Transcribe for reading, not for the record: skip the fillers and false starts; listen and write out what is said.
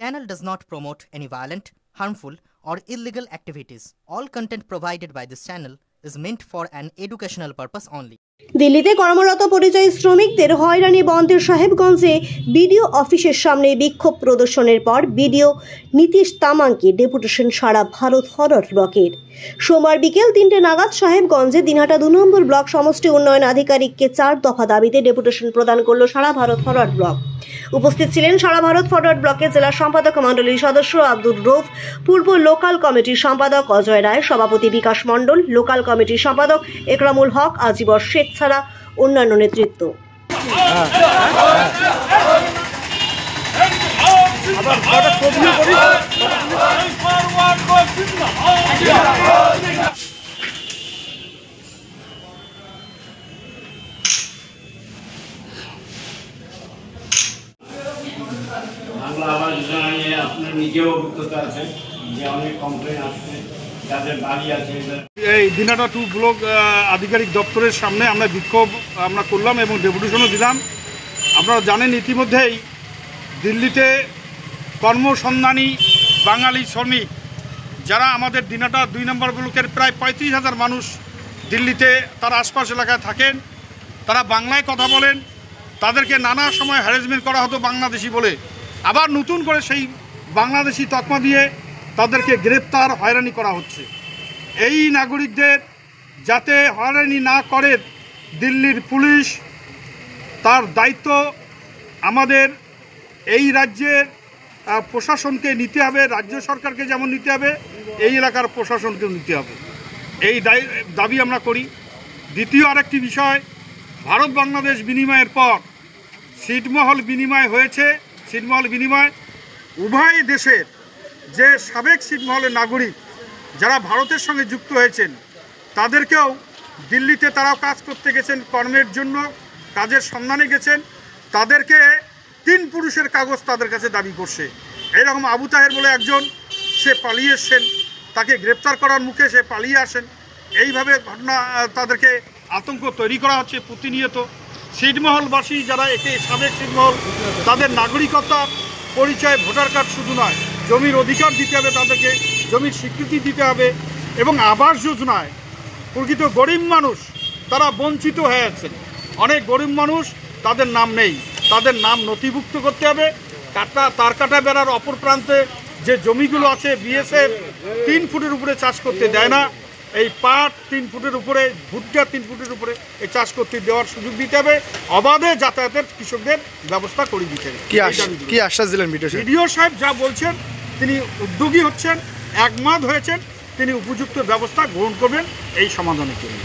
Channel does not promote any violent, harmful, or illegal activities. All content provided by this channel is meant for an educational purpose only. দিল্লিতে কর্মরত পরিযায়ী শ্রমিকদের হয়রানি বন্ধে সাহেবগঞ্জে BDO অফিসের সামনে বিক্ষোভ প্রদর্শনের পর বিডিও নীতিশ তামাংকে ডেপুটেশন সারা ভারত ফরওয়ার্ড ব্লকের। সোমবার বিকেল 3টে নাগাদ সাহেবগঞ্জে দিনহাটা 2 নম্বর ব্লক সমষ্টি উন্নয়ন আধিকারিককে 4 দফা দাবিতে ডেপুটেশন প্রদান করল সারা ভারত ফরওয়ার্ড ব্লক। উপস্থিত ছিলেন সারা ভারত ফরওয়ার্ড ব্লকের জেলা সম্পাদক মণ্ডলীর সদস্য আব্দুর রৌফ, পূর্ব লোকাল কমিটির সম্পাদক অজয় রায়, সভাপতি বিকাশ মণ্ডল, লোকাল কমিটির সম্পাদক একরামুল হক, আজিবর শেখ ছাড়া অন্যান্য নেতৃত্ব। বাংলা আবাস যোজনা নিয়ে আপনার নিজেও অভিজ্ঞতা আছে যে অনেক কমপ্লেন আসছে যাদের বাড়ি আছে। এই দিনহাটা 2 ব্লক আধিকারিক দপ্তরের সামনে আমরা বিক্ষোভ করলাম এবং ডেপুটেশনও দিলাম। আপনারা জানেন ইতিমধ্যেই দিল্লিতে কর্মসন্ধানী বাঙালি শ্রমিক যারা আমাদের দিনহাটা 2 নম্বর ব্লকের প্রায় 35,000 মানুষ দিল্লিতে তার আশপাশ এলাকায় থাকেন, তারা বাংলায় কথা বলেন। তাদেরকে নানা সময় হ্যারাসমেন্ট করা হতো বাংলাদেশি বলে, আবার নতুন করে সেই বাংলাদেশি তকমা দিয়ে তাদেরকে গ্রেপ্তার হয়রানি করা হচ্ছে। এই নাগরিকদের যাতে হয়রানি না করে দিল্লির পুলিশ, তার দায়িত্ব আমাদের এই রাজ্যের প্রশাসনকে নিতে হবে, রাজ্য সরকারকে যেমন নিতে হবে এই এলাকার প্রশাসনকেও নিতে হবে। এই দাবি আমরা করি। দ্বিতীয় আরেকটি বিষয়, ভারত বাংলাদেশ বিনিময়ের পর ছিটমহল বিনিময় হয়েছে। ছিটমহল বিনিময় উভয় দেশের যে সাবেক ছিটমহলের নাগরিক যারা ভারতের সঙ্গে যুক্ত হয়েছেন তাদেরকেও দিল্লিতে তারাও কাজ করতে গেছেন, কর্মের জন্য কাজের সন্ধানে গেছেন, তাদেরকে 3 পুরুষের কাগজ তাদের কাছে দাবি করছে। এইরকম আবু তাহের বলে একজন, সে পালিয়ে এসছেন, তাকে গ্রেপ্তার করার মুখে সে পালিয়ে আসেন। এইভাবে ঘটনা তাদেরকে আতঙ্ক তৈরি করা হচ্ছে প্রতিনিয়ত। ছিটমহলবাসী যারা একে সাবেক ছিটমহল, তাদের নাগরিকতা পরিচয় ভোটার কার্ড শুধু নয়, জমির অধিকার দিতে হবে, তাদেরকে জমির স্বীকৃতি দিতে হবে। এবং আবাস যোজনায় প্রকৃত গরিব মানুষ তারা বঞ্চিত হয়ে আছেন। অনেক গরিব মানুষ তাদের নাম নেই, তাদের নাম নথিভুক্ত করতে হবে। তার কাটা বেড়ার অপর প্রান্তে যে জমিগুলো আছে বিএসএফ 3 ফুটের উপরে চাষ করতে দেয় না। এই পাট 3 ফুটের উপরে, ভুট্টা 3 ফুটের উপরে এই চাষ করতে দেওয়ার সুযোগ দিতে হবে। অবাধে যাতায়াতের কৃষকদের ব্যবস্থা করে দিতে হবে। কি আশ্বাস দিলেন বিডিও সাহেব? যা বলছেন তিনি উদ্যোগী হচ্ছেন, একমত হয়েছেন, তিনি উপযুক্ত ব্যবস্থা গ্রহণ করবেন এই সমাধানের জন্য।